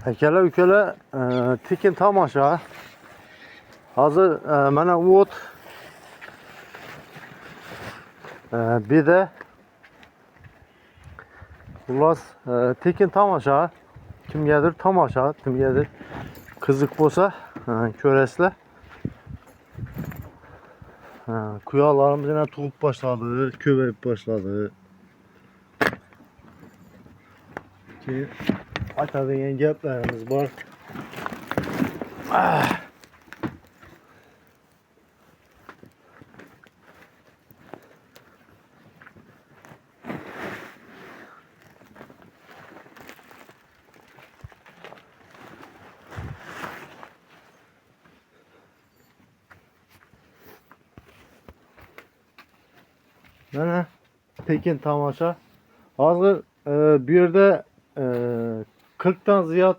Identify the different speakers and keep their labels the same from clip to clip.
Speaker 1: Ekele ükele tekin tam aşağı. Hazır mana o't. Bir de xullas tekin tam aşağı. Kimgadir tam aşağı, kimgadir qiziq bo'lsa ko'rasizlar. Kuyalarımız yine tug'ib boshladi, ko'payib boshladi. Keyin aytadigan gaplarimiz bor. Mana tekin tomosha. Hozir bu yerda 40 dan ziyod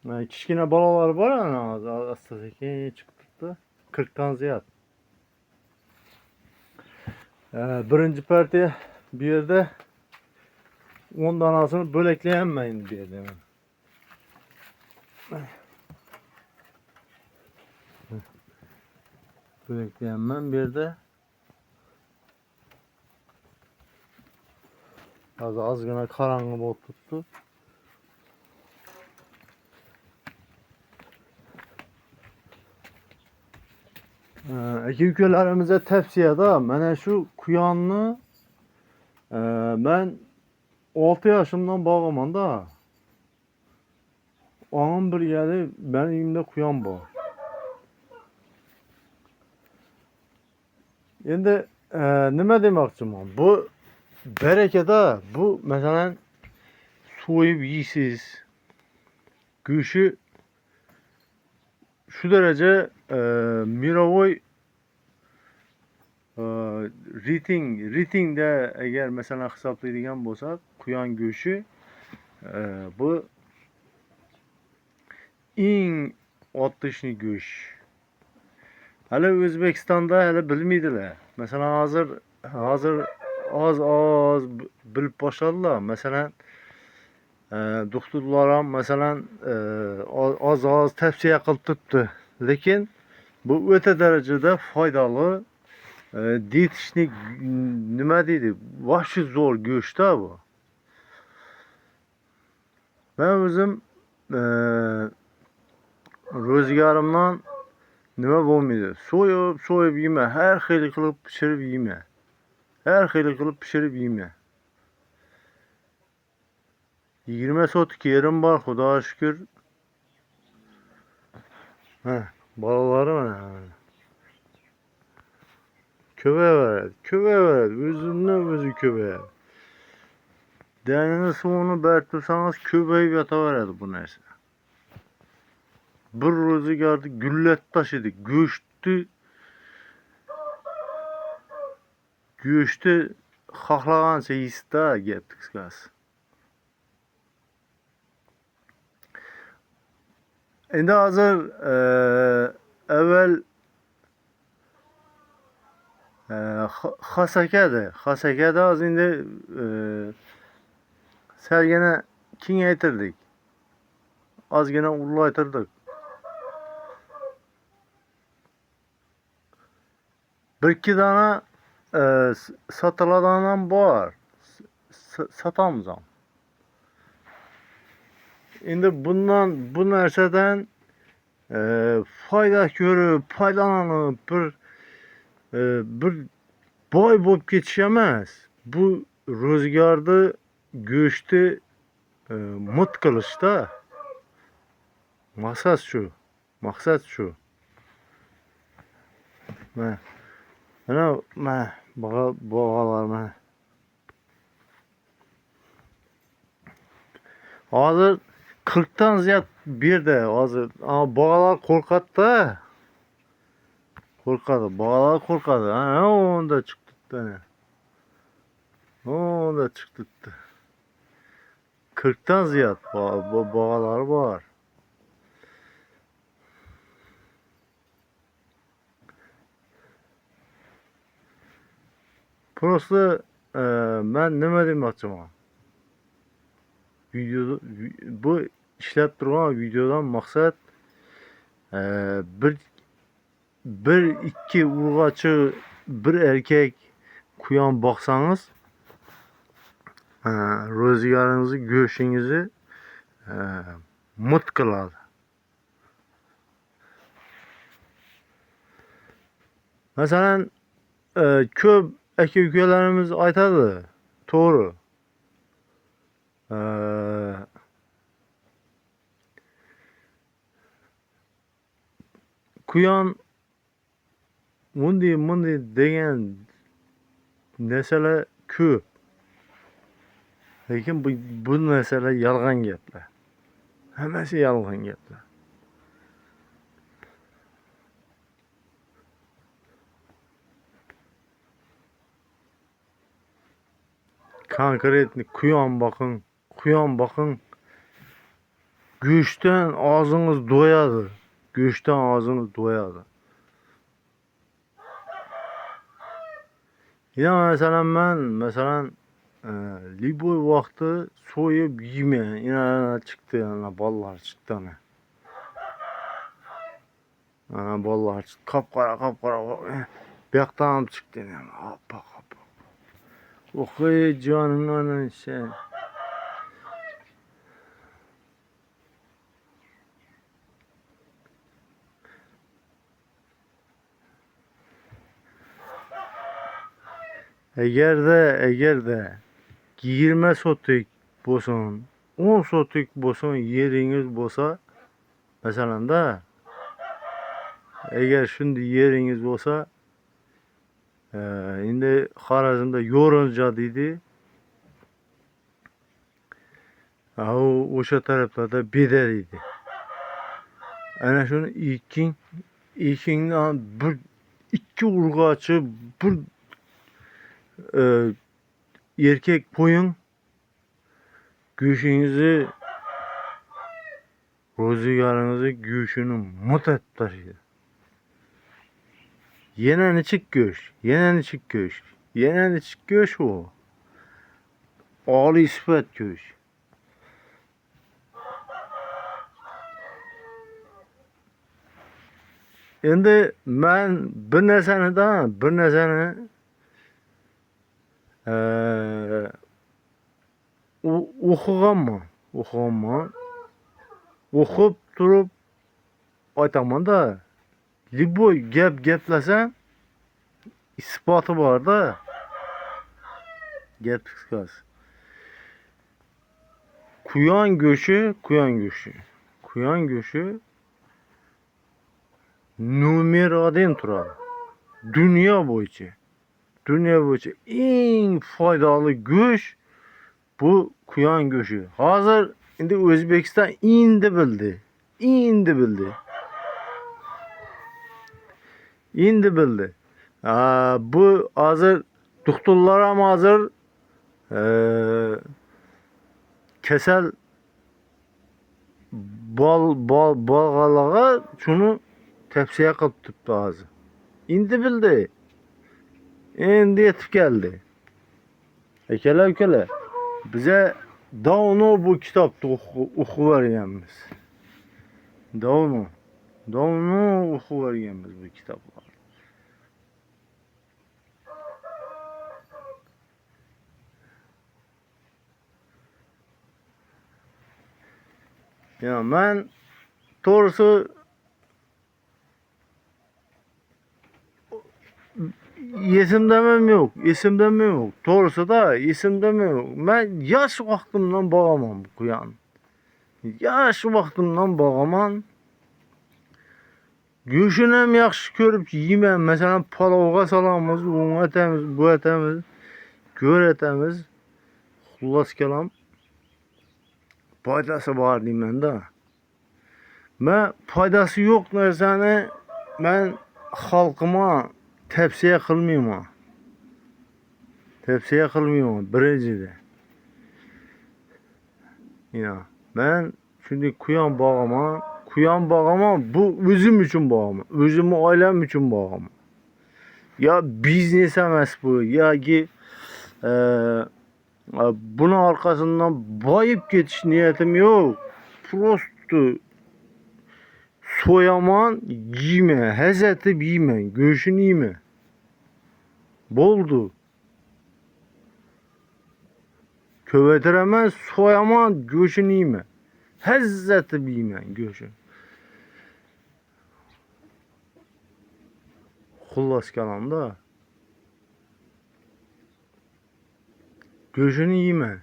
Speaker 1: kichkina bolalar bor, ana asta sekin chiqib turibdi. 40 dan ziyod. Birinchi partiya bu yerda 10 danasini bo'laklayapman endi bu yerda. Bo'laklayapman bu yerda. Ozgina qorong'i bo'lib turibdi. Aka-ukalarimize tavsiyada mana shu quyonni men 6 yoshimdan boqaman-da. O'g'lim bir yili benim uyimda quyon bor. Endi nima demoqchiman? Bu berekada, bu mesela so'yib yeysiz. Go'shi şu derece mirovoy ratingda agar mesela hisoblaydigan bo'lsak, quyon go'shi bu eng otishli go'sht. Hali O'zbekistonda hali bilmaydilar. Mesela hozir az bilib boshladilar. Mesela doktorlar ham masalan az tavsiya qilib turibdi. Lekin bu o'ta darajada foydali. Dietishnik nima deydi? Vahshiy zo'r go'shtda bu. Ben o'zim ro'zgarimdan nima bo'lmaydi? So'yib yema, har xil qilib pishirib yema. Her xil qilib pishirib yema. 20 sotik yerim var, Xudoga shukr. Bolalarım mana. Ko'payveradi, o'zini o'zi ko'payadi. Danini suvini berib tursangiz ko'payib yotaveradi bu narsa. Bir ro'zgarda gullat tashidik. Go'shtni xohlagancha yeysizda, gapni qisqasi. Endi hozir avval xasakada hozir endi salgina kengaytirdik. Ozgina ulg'aytirdik. Bir ikki dona sotiladigan ham bor. Sotamiz ham. Endi bu narsadan foyda ko'rib, foydalanib bir boy bo'lib ketish emas. Bu ro'zgorni go'shtni mut qilishda. Maqsad shu. Mana bog'alar mana. Hozir 40 dan ziyod berdi hozir. Ama bog'alar qo'rqadi-da. Bog'alar qo'rqadi. Onda chiqdi. Onda chiqdi. 40 dan ziyod bog'alar bor. Prosta ben nima demoqchiman? Bu ishlab turgan videodan maqsad bir ikki urg'ochi bir erkek quyon boqsangiz ro'zgaringizni go'shingizni mut qiladi. Masalan, ko'p aka-ukalarimiz aytadi, to'g'ri. Quyon bunday degan narsalar ko'p. Lekin bu narsalar yolg'on gaplar. Hammasi yolg'on gaplar. Konkretni quyon boqing. Go'shtdan og'zingiz do'yadi. Go'shtdan og'zingiz do'yadi. Ya masalan liboy vaqti so'yib yeyman. Ina chiqdi, ana bolalar chiqdi ana. Ana bolalar chiqdi. Qop-qora. Bu yoqdan ham chiqdi. Hoppa. Oy canımdan sen. Eğer de 20 sotik bo'lsin, 10 sotik bo'lsin yeringiz bo'lsa, masalan da eğer shunday yeringiz bo'lsa, endi Xorazmda yo'rinja deydi. O'sha taraflarda beda deydi. Ana shuni ekingdan bir ikki urg'ochi bir erkek qo'ying, go'shingizni ro'zgaringizni go'shini mutib tashlaydi. Yana nechik go'sht u. Oliy sifat go'sht. Endi men bir narsani o'qiganman. O'qib turib aytaman-da, liboy gaplasam isboti bor-da. Gap chiqmas. Quyon go'shti nomer 1 turadi. Dunyo bo'yicha eng foydali go'sht bu quyon go'shti. Hozir endi O'zbekiston endi bildi. Bu hozir doktorlar ham hozir kasal bolg'alarga shuni tavsiya qilib turibdi hozir. Endi bildi. Endi yetib keldi. Akalar, ukalar, bize davno bu kitobni o'qib o'rganmiz. Davno o'qib o'rganmiz bu kitoblarni. Ya men to'g'risi esimdamam yo'q. To'g'risi da esimdam yo'q. Men yosh vaqtimdan boqaman bu quyonni. Go'shini ham yaxshi ko'rib yeyman. Masalan, palovga solamiz, o'ngatamiz, bu atamiz, ko'ratamiz. Xullas kalam foydasi bor deyman-da. Men foydasi yo'q narsani men xalqima tavsiya qilmayman. Birinchida. Men shunday quyon boqaman, bu o'zim uchun boqaman, o'zimni oilam uchun boqaman. Ya biznes emas bu, yoki buni orqasidan boyib ketish niyatim yo'q. Prosto soyaman yeme, hez etip yeme, göğsünü yeme. Boldu. Követiremez soyaman göğsünü yeme. Hez etip yeme göğsünü. Xullas kalanda göğsünü yeme.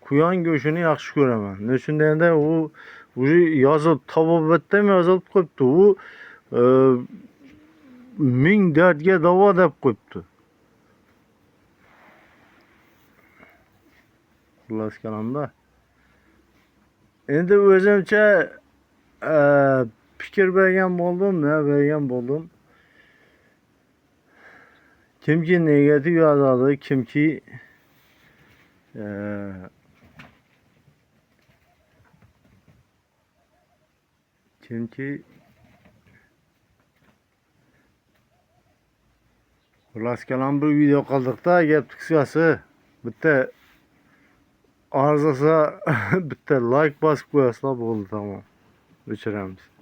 Speaker 1: Kuyan göğsünü yaxşı görəmən. Nöçün deyəndə o yazılıb, tababətdə mi yazılıb qoyubdu. O min dərdgə dava deyib qoyubdu. Xullas kalanda. Endi özümcə fikir verən boldum, nə verən boldum. Kimki negativ yazadı, kimki xullas kalan bir video qildiqda, gap qisqasi bitta arzasa bitta like bosib qo'yasizlar, bo'ldi, tamom. O'chiramiz.